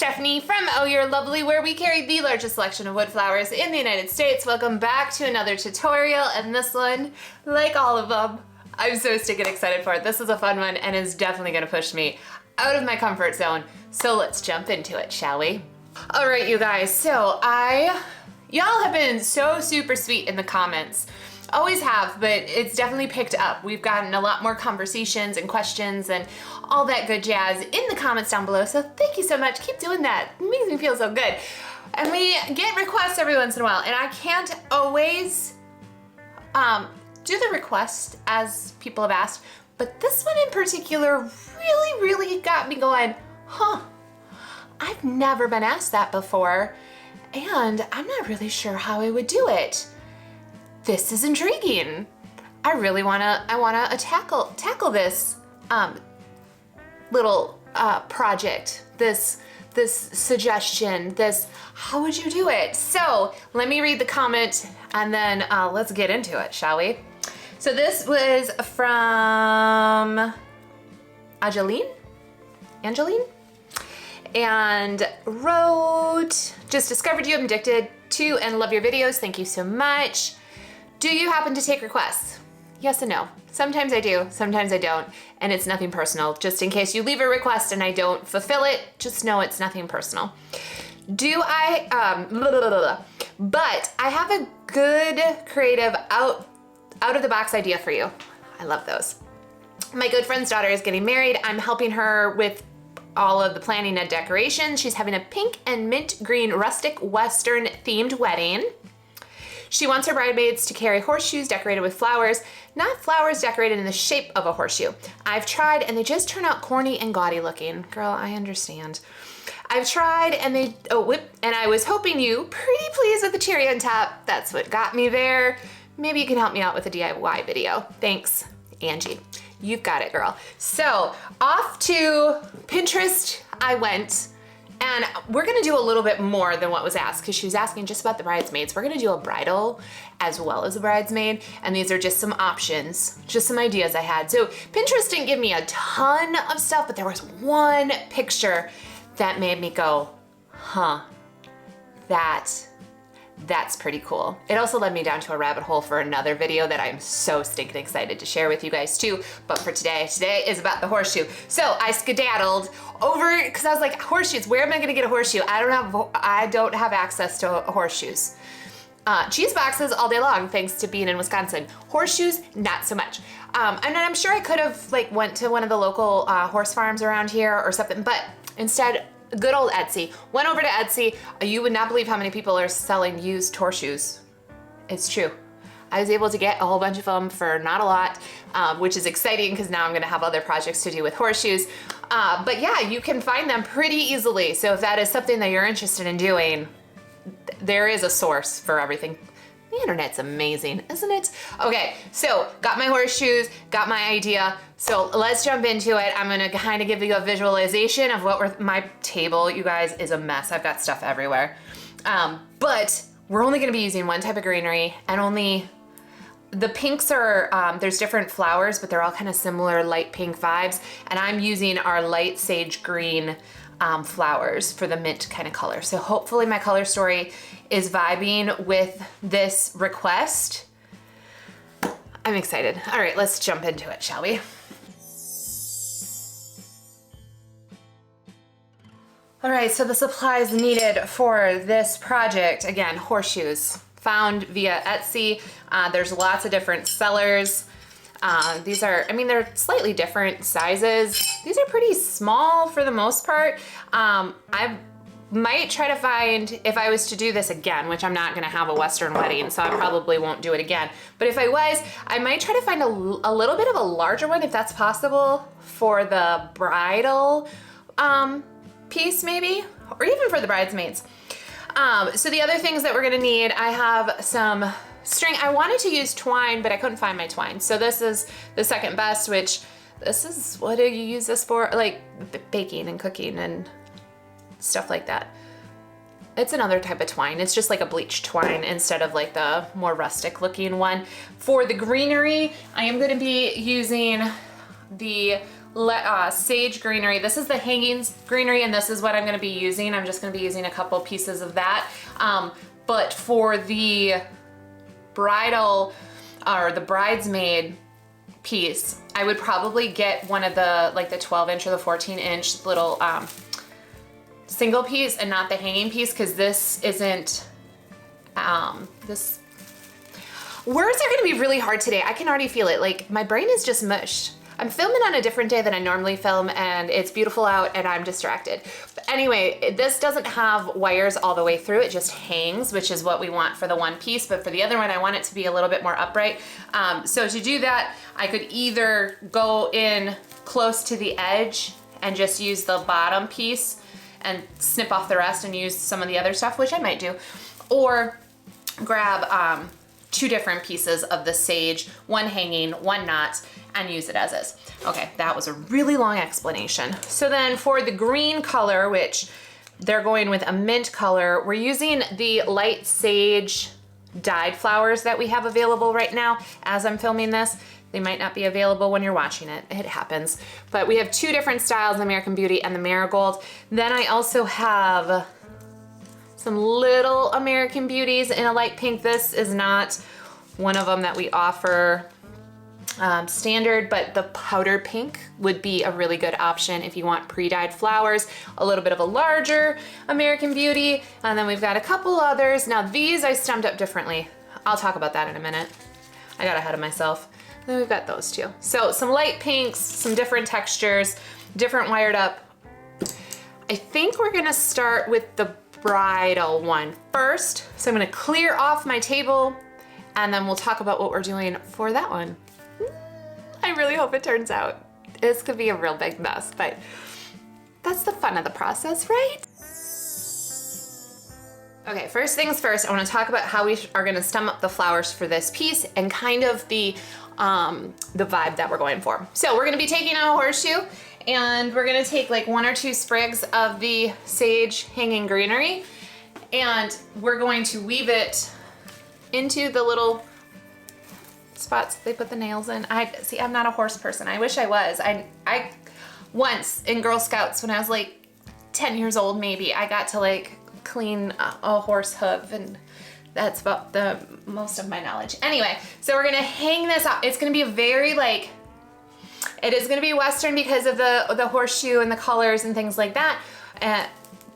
Stephanie from Oh You're Lovely, where we carry the largest selection of wood flowers in the United States. Welcome back to another tutorial, and this one, like all of them, I'm so stinking excited for it. This is a fun one and is definitely gonna push me out of my comfort zone. So let's jump into it, shall we? All right, you guys, so y'all have been so super sweet in the comments. Always have, but it's definitely picked up. We've gotten a lot more conversations and questions and all that good jazz in the comments down below. So thank you so much. Keep doing that. It makes me feel so good. And we get requests every once in a while, and I can't always do the request as people have asked, but this one in particular really got me going, huh, I've never been asked that before, and I'm not really sure how I would do it. This is intriguing. I wanna tackle this little project, this suggestion, how would you do it? So let me read the comment and then let's get into it, shall we? So this was from Angeline, and wrote, just discovered you, I'm addicted to and love your videos. Thank you so much. Do you happen to take requests? Yes and no. Sometimes I do, sometimes I don't, and it's nothing personal. Just in case you leave a request and I don't fulfill it, just know it's nothing personal. Do I, but I have a good creative out of the box idea for you. I love those. My good friend's daughter is getting married. I'm helping her with all of the planning and decoration. She's having a pink and mint green rustic Western themed wedding. She wants her bridesmaids to carry horseshoes decorated with flowers, not flowers decorated in the shape of a horseshoe. I've tried and they just turn out corny and gaudy looking. Girl, I understand. I've tried and and I was hoping you pretty pleased with the cherry on top. That's what got me there. Maybe you can help me out with a DIY video. Thanks, Angie. You've got it, girl. So off to Pinterest I went. And we're gonna do a little bit more than what was asked, because she was asking just about the bridesmaids. We're gonna do a bridal as well as a bridesmaid, and these are just some options, just some ideas I had. So Pinterest didn't give me a ton of stuff, but there was one picture that made me go, huh, that's pretty cool. It also led me down to a rabbit hole for another video that I'm so stinking excited to share with you guys too. But for today is about the horseshoe. So I skedaddled over, because I was like, horseshoes, where am I gonna get a horseshoe? I don't have access to horseshoes. Cheese boxes all day long, thanks to being in Wisconsin. Horseshoes, not so much. And I'm sure I could have went to one of the local horse farms around here or something, but instead, good old Etsy. Went over to Etsy. You would not believe how many people are selling used horseshoes. It's true. I was able to get a whole bunch of them for not a lot, which is exciting because now I'm gonna have other projects to do with horseshoes. But yeah, you can find them pretty easily. So if that is something that you're interested in doing, there is a source for everything. The internet's amazing, isn't it? Okay, so got my horseshoes, got my idea. So let's jump into it. I'm gonna kind of give you a visualization of my table, you guys, is a mess. I've got stuff everywhere. But we're only gonna be using one type of greenery, and only the pinks are, there's different flowers, but they're all kind of similar light pink vibes. And I'm using our light sage green flowers for the mint kind of color. So hopefully my color story is vibing with this request. I'm excited. All right, let's jump into it, shall we? All right, so the supplies needed for this project, again, horseshoes, found via Etsy. There's lots of different sellers. These are, they're slightly different sizes. These are pretty small for the most part. I might try to find, if I was to do this again, which I'm not gonna have a Western wedding, so I probably won't do it again. But if I was, I might try to find a little bit of a larger one, if that's possible, for the bridal piece maybe, or even for the bridesmaids. So the other things that we're gonna need, I have some string. I wanted to use twine, but I couldn't find my twine. So this is the second best, which this is, what do you use this for? Like baking and cooking and stuff like that. It's another type of twine. It's just like a bleached twine instead of like the more rustic looking one. For the greenery, I am gonna be using the sage greenery. This is the hangings greenery, and this is what I'm gonna be using. I'm just gonna be using a couple pieces of that. But for the bridal or the bridesmaid piece, I would probably get one of the, like the 12-inch or the 14-inch little single piece and not the hanging piece, because this isn't, this, words are gonna be really hard today. I can already feel it. Like my brain is just mushed. I'm filming on a different day than I normally film, and it's beautiful out and I'm distracted. But anyway, this doesn't have wires all the way through. It just hangs, which is what we want for the one piece. But for the other one, I want it to be a little bit more upright. So to do that, I could either go in close to the edge and just use the bottom piece and snip off the rest and use some of the other stuff, which I might do, or grab two different pieces of the sage, one hanging, one not, and use it as is. Okay, that was a really long explanation. So then for the green color, which they're going with a mint color, we're using the light sage dyed flowers that we have available right now as I'm filming this. They might not be available when you're watching it. It happens. But we have two different styles, the American Beauty and the Marigold. Then I also have some little American Beauties in a light pink. This is not one of them that we offer standard, but the powder pink would be a really good option if you want pre-dyed flowers, a little bit of a larger American Beauty, and then we've got a couple others. Now these I stemmed up differently. I'll talk about that in a minute. I got ahead of myself. Then we've got those two. So some light pinks, some different textures, different wired up. I think we're gonna start with the bridal one first. So I'm gonna clear off my table and then we'll talk about what we're doing for that one. I really hope it turns out. This could be a real big mess, but that's the fun of the process, right? Okay, first things first, I wanna talk about how we are gonna stem up the flowers for this piece and kind of the vibe that we're going for. So we're gonna be taking a horseshoe and we're gonna take like 1 or 2 sprigs of the sage hanging greenery, and we're going to weave it into the little spots they put the nails in. See, I'm not a horse person. I wish I was. I once in Girl Scouts when I was like 10 years old maybe, I got to like clean a horse hoof, and that's about the most of my knowledge. Anyway, so we're gonna hang this up. It's gonna be a very like, it is gonna be Western because of the horseshoe and the colors and things like that.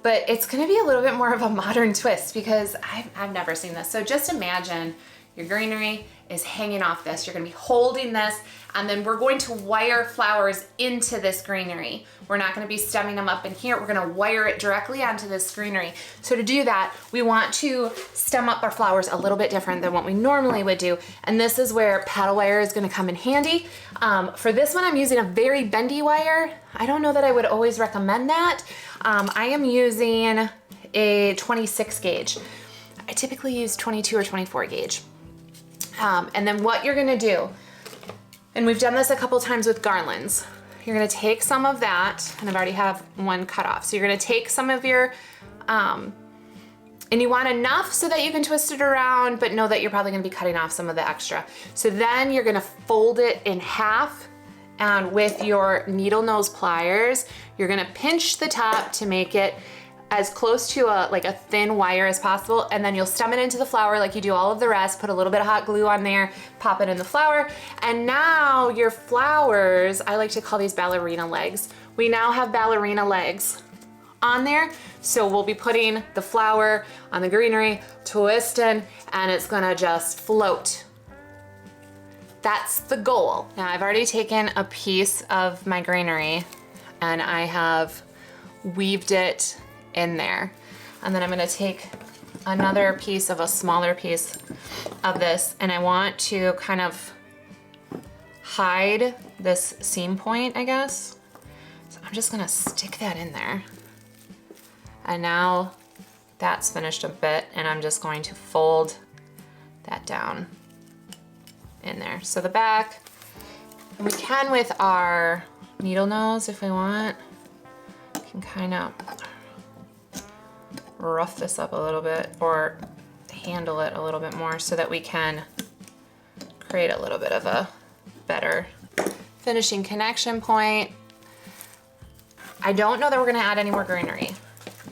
But it's gonna be a little bit more of a modern twist because I've never seen this. So just imagine your greenery is hanging off this. You're gonna be holding this, and then we're going to wire flowers into this greenery. We're not gonna be stemming them up in here. We're gonna wire it directly onto this greenery. So to do that, we want to stem up our flowers a little bit different than what we normally would do. And this is where paddle wire is gonna come in handy. For this one, I'm using a very bendy wire. I don't know that I would always recommend that. I am using a 26 gauge. I typically use 22 or 24 gauge. And then what you're gonna do, and we've done this a couple times with garlands, you're gonna take some of that, and I've already have one cut off. So you're gonna take some of your, and you want enough so that you can twist it around, but know that you're probably gonna be cutting off some of the extra. So then you're gonna fold it in half, and with your needle nose pliers, you're gonna pinch the top to make it as close to like a thin wire as possible, and then you'll stem it into the flower like you do all of the rest, put a little bit of hot glue on there, pop it in the flower, and now your flowers, I like to call these ballerina legs. We now have ballerina legs on there, so we'll be putting the flower on the greenery, twisting, and it's gonna just float. That's the goal. Now I've already taken a piece of my greenery and I have weaved it in there. And then I'm gonna take another piece of a smaller piece of this, and I want to kind of hide this seam point, I guess. So I'm just gonna stick that in there. And now that's finished a bit, and I'm just going to fold that down in there. So the back, and we can with our needle nose if we want, we can kind of rough this up a little bit or handle it a little bit more so that we can create a little bit of a better finishing connection point. I don't know that we're gonna add any more greenery.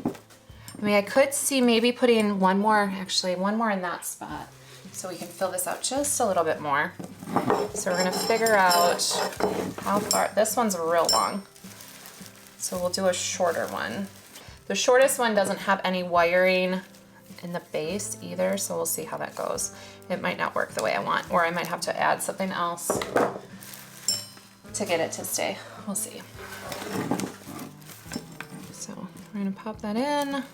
I mean, I could see maybe putting one more in that spot so we can fill this out just a little bit more. So we're gonna figure out how far, this one's real long. So we'll do a shorter one. The shortest one doesn't have any wiring in the base either, so we'll see how that goes. It might not work the way I want, or I might have to add something else to get it to stay. We'll see. So we're gonna pop that in.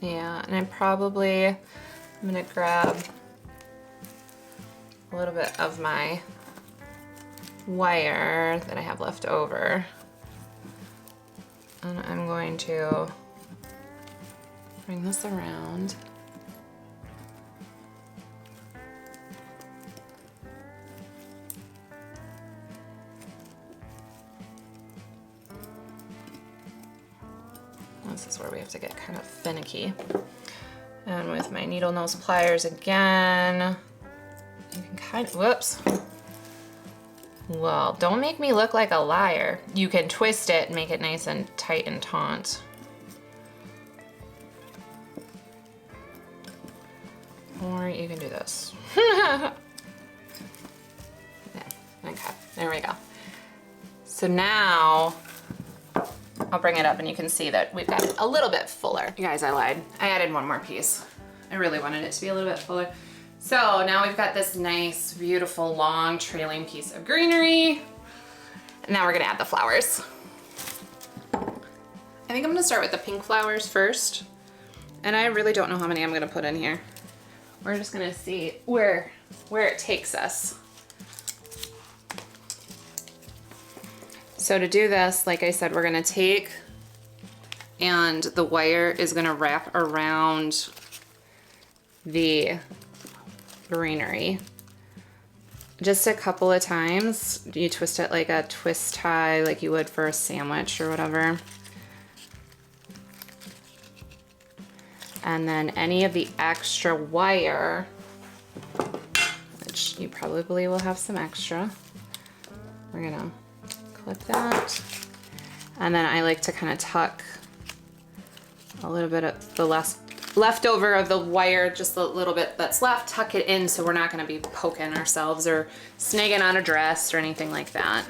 Yeah, and I'm gonna grab a little bit of my wire that I have left over. And I'm going to bring this around. This is where we have to get kind of finicky. And with my needle nose pliers again, you can kind of, whoops. Well, don't make me look like a liar. You can twist it and make it nice and tight and taut. Or you can do this. Okay, there we go. So now, I'll bring it up and you can see that we've got it a little bit fuller. You guys, I lied. I added one more piece. I really wanted it to be a little bit fuller. So now we've got this nice, beautiful, long trailing piece of greenery. And now we're gonna add the flowers. I think I'm gonna start with the pink flowers first. And I really don't know how many I'm gonna put in here. We're just gonna see where it takes us. So to do this, like I said, we're gonna take, and the wire is gonna wrap around the greenery. Just a couple of times. You twist it like a twist tie, like you would for a sandwich or whatever. And then any of the extra wire, which you probably will have some extra, we're gonna clip that. And then I like to kind of tuck a little bit of the leftover of the wire, just a little bit that's left, tuck it in so we're not gonna be poking ourselves or snagging on a dress or anything like that.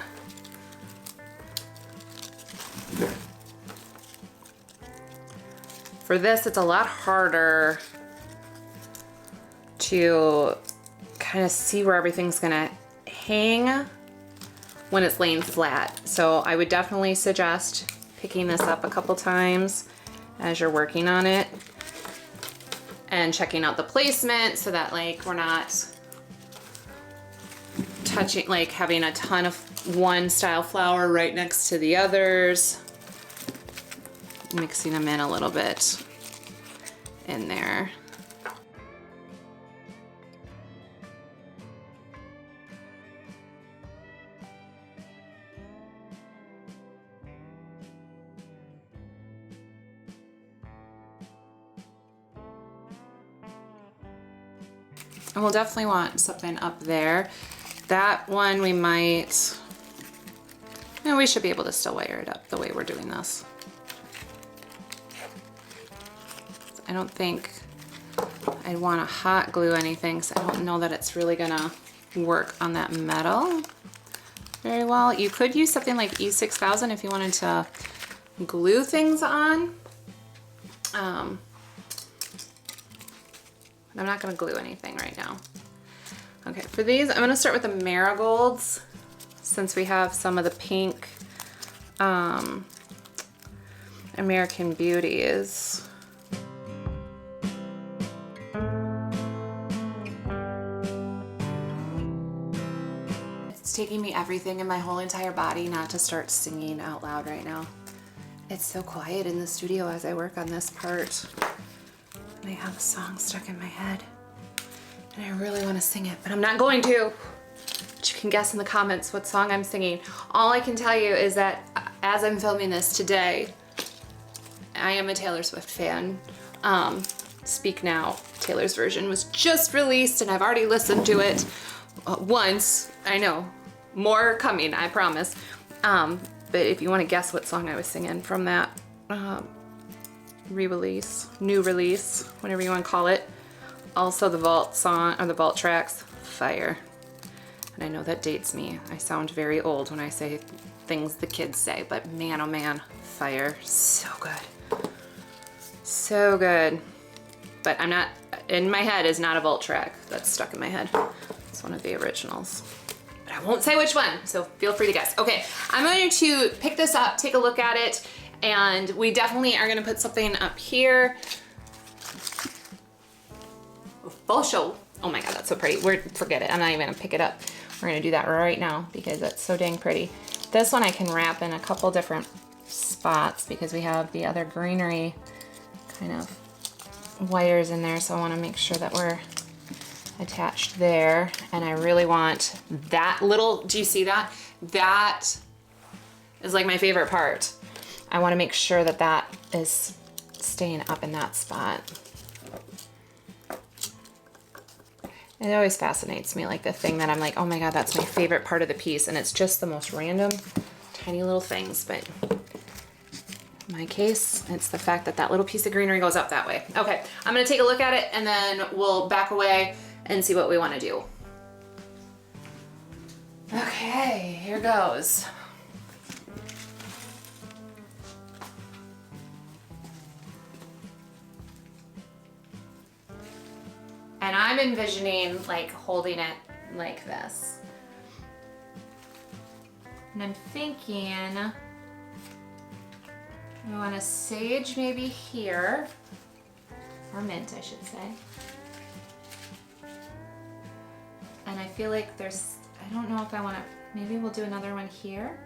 For this, it's a lot harder to kind of see where everything's gonna hang when it's laying flat. So I would definitely suggest picking this up a couple times as you're working on it and checking out the placement so that like we're not touching, like having a ton of one style flower right next to the others. Mixing them in a little bit in there. And we'll definitely want something up there. That one we might, no, we should be able to still wire it up the way we're doing this. I don't think I'd want to hot glue anything, so I don't know that it's really gonna work on that metal very well. You could use something like E6000 if you wanted to glue things on. I'm not gonna glue anything right now. Okay, for these, I'm gonna start with the marigolds since we have some of the pink American Beauties. It's taking me everything in my whole entire body not to start singing out loud right now. It's so quiet in the studio as I work on this part. And I have a song stuck in my head. And I really want to sing it, but I'm not going to. But you can guess in the comments what song I'm singing. All I can tell you is that as I'm filming this today, I am a Taylor Swift fan. Speak Now, Taylor's version, was just released and I've already listened to it once. I know, more coming, I promise. but if you want to guess what song I was singing from that re-release, new release, whatever you want to call it. Also the vault song, or the vault tracks, fire. And I know that dates me. I sound very old when I say things the kids say, but man, oh man, fire, so good. So good. But I'm not, in my head is not a vault track. That's stuck in my head. It's one of the originals. But I won't say which one, so feel free to guess. Okay, I'm going to pick this up, take a look at it, and we definitely are gonna put something up here. Full show. Oh my God, that's so pretty. Forget it, I'm not even gonna pick it up. We're gonna do that right now because that's so dang pretty. This one I can wrap in a couple different spots because we have the other Greenery kind of wires in there, so I wanna make sure that we're attached there. And I really want that little, do you see that? That is like my favorite part. I want to make sure that that is staying up in that spot. It always fascinates me, like the thing that I'm like, oh my God, that's my favorite part of the piece, and it's just the most random, tiny little things, but in my case, it's the fact that that little piece of greenery goes up that way. Okay, I'm gonna take a look at it and then we'll back away and see what we want to do. Okay, here goes. And I'm envisioning like holding it like this. And I'm thinking we want a sage maybe here, or mint I should say. And I feel like there's, I don't know if I want to, maybe we'll do another one here.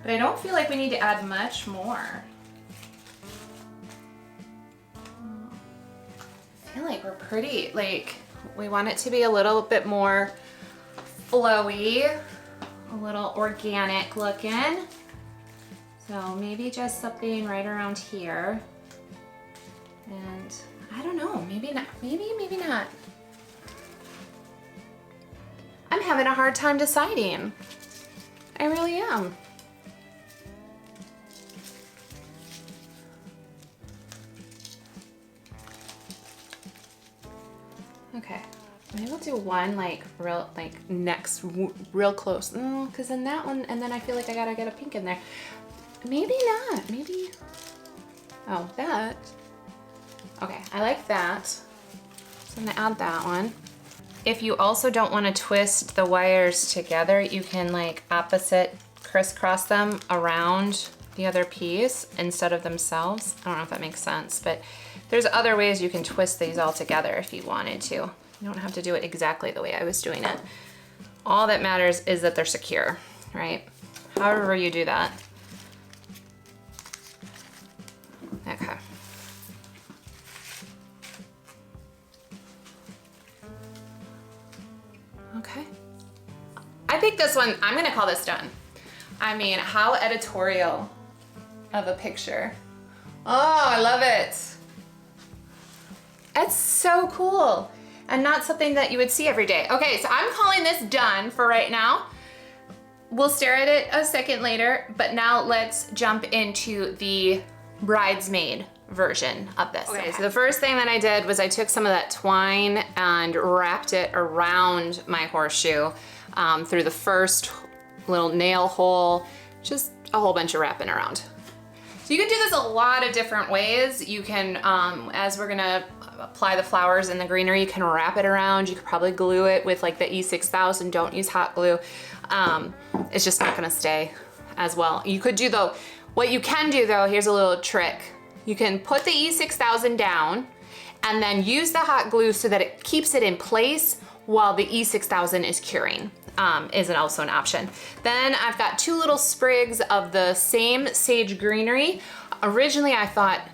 But I don't feel like we need to add much more. I feel like we're pretty, like, we want it to be a little bit more flowy, a little organic looking. So maybe just something right around here. And I don't know, maybe not, maybe not. I'm having a hard time deciding. I really am. Okay, maybe we'll do one like real, like next, real close. Because then that one, and then I feel like I gotta get a pink in there. Maybe not, maybe. Oh, that. Okay, I like that. So I'm gonna add that one. If you also don't want to twist the wires together, you can like opposite crisscross them around the other piece instead of themselves. I don't know if that makes sense, but there's other ways you can twist these all together if you wanted to. You don't have to do it exactly the way I was doing it. All that matters is that they're secure, right? However you do that. Okay. Okay. I think this one, I'm gonna call this done. I mean, how editorial of a picture. Oh, I love it. It's so cool and not something that you would see every day. Okay, so I'm calling this done for right now. We'll stare at it a second later, but now let's jump into the bridesmaid version of this. Okay, so the first thing that I did was I took some of that twine and wrapped it around my horseshoe through the first little nail hole, just a whole bunch of wrapping around. So you can do this a lot of different ways. You can, as we're gonna apply the flowers in the greenery, you can wrap it around. You could probably glue it with like the E6000. Don't use hot glue. It's just not gonna stay as well. You could do though, what you can do though, here's a little trick. You can put the E6000 down and then use the hot glue so that it keeps it in place while the E6000 is curing. Is also an option. Then I've got two little sprigs of the same sage greenery. Originally I thought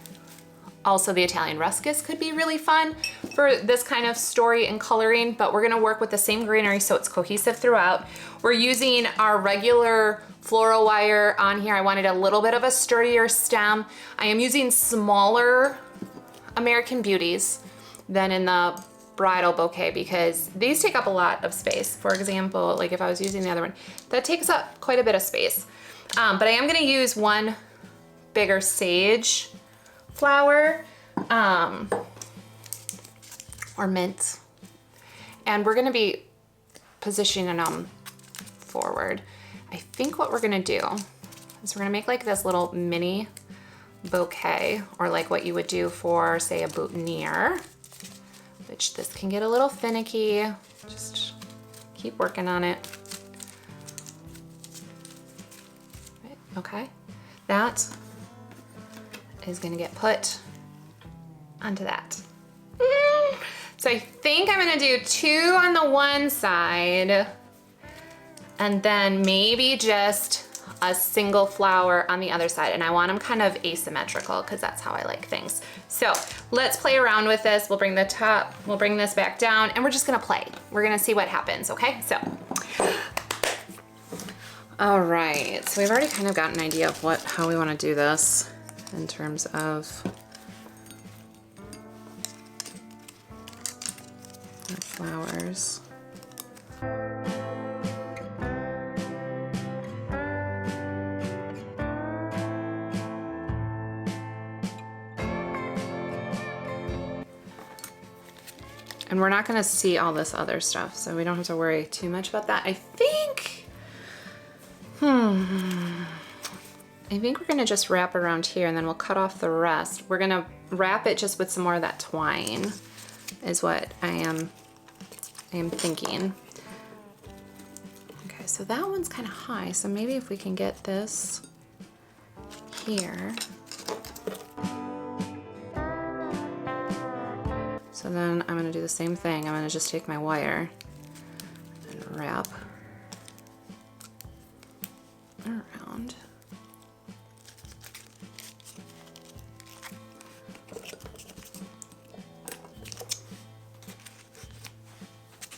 also the Italian ruscus could be really fun for this kind of story and coloring, but we're gonna work with the same greenery so it's cohesive throughout. We're using our regular floral wire on here. I wanted a little bit of a sturdier stem. I am using smaller American Beauties than in the bridal bouquet because these take up a lot of space. For example, like if I was using the other one, that takes up quite a bit of space. But I am gonna use one bigger sage flower, or mint. And we're gonna be positioning them forward. I think what we're gonna do is we're gonna make like this little mini bouquet, or like what you would do for, say, a boutonniere, which this can get a little finicky. Just keep working on it. Okay, that is gonna get put onto that. So I think I'm gonna do 2 on the one side, and then maybe just a single flower on the other side. And I want them kind of asymmetrical because that's how I like things. So let's play around with this. We'll bring the top, we'll bring this back down, and we're just gonna play. We're gonna see what happens, okay? So, all right, so we've already kind of got an idea of how we wanna do this in terms of the flowers. And we're not gonna see all this other stuff, so we don't have to worry too much about that. I think we're gonna just wrap around here, and then we'll cut off the rest. We're gonna wrap it just with some more of that twine, is what I am thinking. Okay, so that one's kind of high, so maybe if we can get this here. So then I'm gonna do the same thing. I'm gonna just take my wire and wrap around.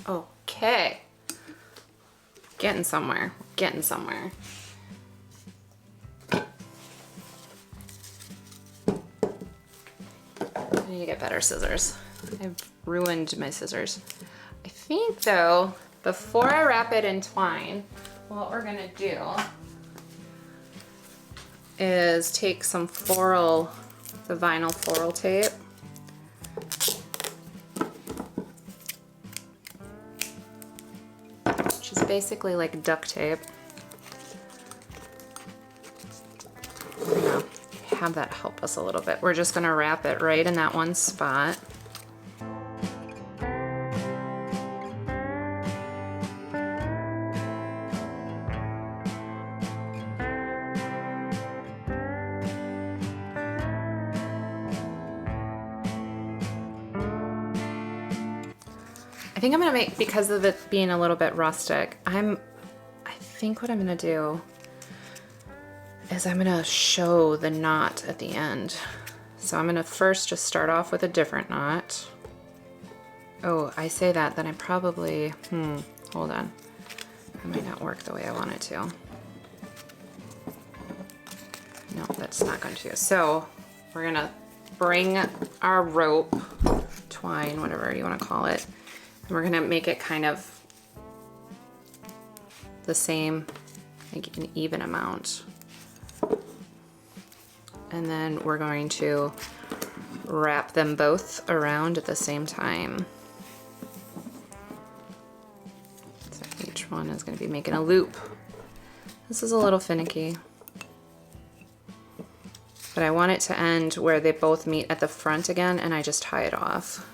Okay, getting somewhere, getting somewhere. I need to get better scissors. I've ruined my scissors. I think though, before I wrap it in twine, what we're gonna do is take some floral, the vinyl floral tape. Which is basically like duct tape. We're gonna have that help us a little bit. We're just gonna wrap it right in that one spot. I think I'm gonna make, because of it being a little bit rustic, I think what I'm gonna do is I'm gonna show the knot at the end. So I'm gonna first just start off with a different knot. Oh, I say that, then I probably, hold on. It might not work the way I want it to. No, that's not going to. So we're gonna bring our rope, twine, whatever you wanna call it, and we're gonna make it kind of the same, like an even amount. And then we're going to wrap them both around at the same time. So each one is going to be making a loop. This is a little finicky, but I want it to end where they both meet at the front again, and I just tie it off.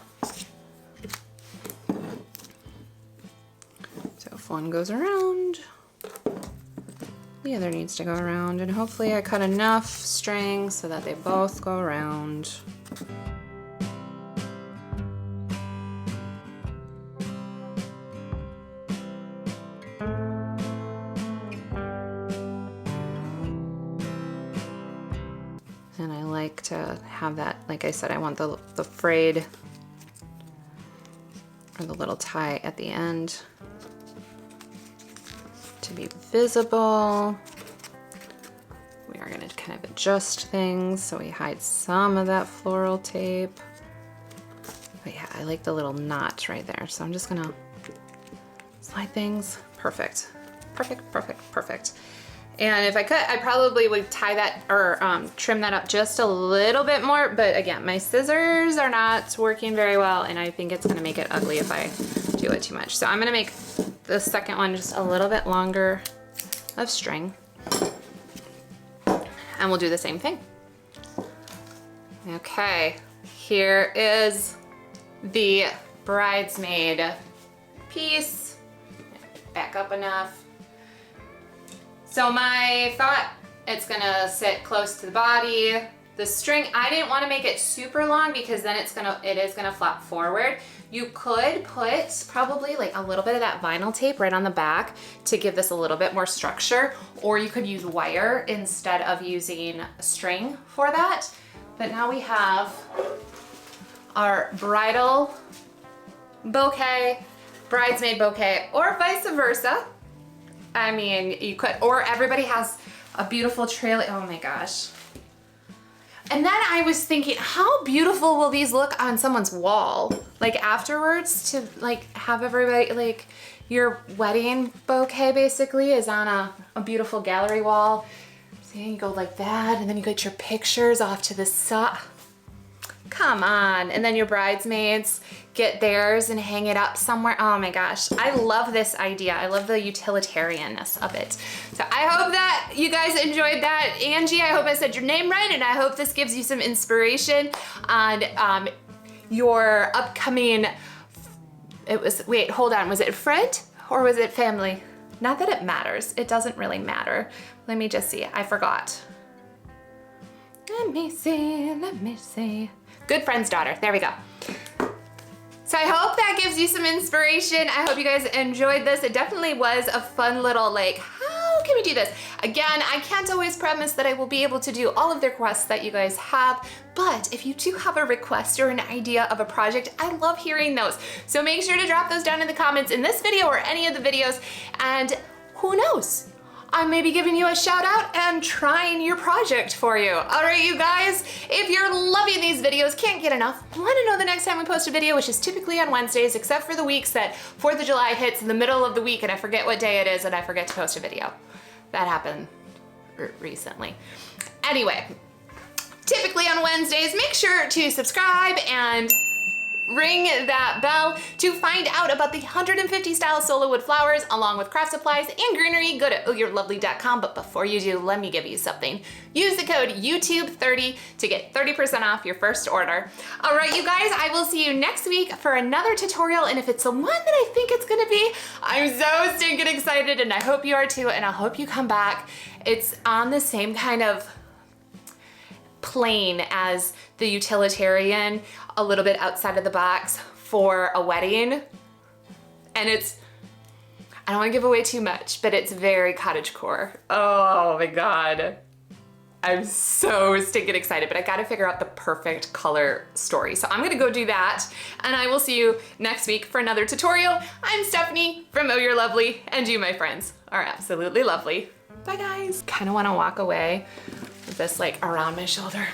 So if one goes around, the other needs to go around, and hopefully I cut enough string so that they both go around. And I like to have that, like I said, I want the frayed, or the little tie at the end, to be visible. We are going to kind of adjust things so we hide some of that floral tape. But yeah, I like the little knot right there. So I'm just going to slide things. Perfect. Perfect, perfect, perfect. And if I could, I probably would tie that or trim that up just a little bit more. But again, my scissors are not working very well, and I think it's gonna make it ugly if I do it too much. So I'm gonna make the second one just a little bit longer of string. And we'll do the same thing. Okay, here is the bridesmaid piece. Back up enough. So my thought, it's gonna sit close to the body. The string, I didn't want to make it super long because then it is gonna flop forward. You could put probably like a little bit of that vinyl tape right on the back to give this a little bit more structure, or you could use wire instead of using string for that. But now we have our bridal bouquet, bridesmaid bouquet, or vice versa. I mean, you could, or everybody has a beautiful trail. Oh my gosh. And then I was thinking, how beautiful will these look on someone's wall? Like afterwards, to like have everybody, like your wedding bouquet basically is on a beautiful gallery wall. See, you go like that, and then you get your pictures off to the side. Come on. And then your bridesmaids get theirs and hang it up somewhere. Oh my gosh. I love this idea. I love the utilitarianness of it. So I hope that you guys enjoyed that. Angie, I hope I said your name right, and I hope this gives you some inspiration on your upcoming, wait, hold on. Was it friend or was it family? Not that it matters. It doesn't really matter. Let me just see. I forgot. Let me see. Good friend's daughter. There we go. So I hope that gives you some inspiration. I hope you guys enjoyed this. It definitely was a fun little like, how can we do this? Again, I can't always promise that I will be able to do all of the requests that you guys have, but if you do have a request or an idea of a project, I love hearing those. So make sure to drop those down in the comments in this video or any of the videos, and who knows? I may be giving you a shout out and trying your project for you. All right, you guys, if you're loving these videos, can't get enough, want to know the next time we post a video, which is typically on Wednesdays, except for the weeks that 4th of July hits in the middle of the week and I forget what day it is and I forget to post a video. That happened recently. Anyway, typically on Wednesdays, make sure to subscribe and ring that bell to find out about the 150 style Sola wood flowers along with craft supplies and greenery. Go to ohyourlovely.com, but before you do, let me give you something. Use the code YouTube30 to get 30% off your first order. All right, you guys, I will see you next week for another tutorial, and if it's the one that I think it's gonna be, I'm so stinking excited, and I hope you are too, and I hope you come back. It's on the same kind of plane as the utilitarian, a little bit outside of the box for a wedding. And it's, I don't want to give away too much, but it's very cottagecore. Oh my God. I'm so stinking excited, but I got to figure out the perfect color story. So I'm going to go do that, and I will see you next week for another tutorial. I'm Stephanie from Oh You're Lovely, and you, my friends, are absolutely lovely. Bye guys. Kind of want to walk away with this like around my shoulder.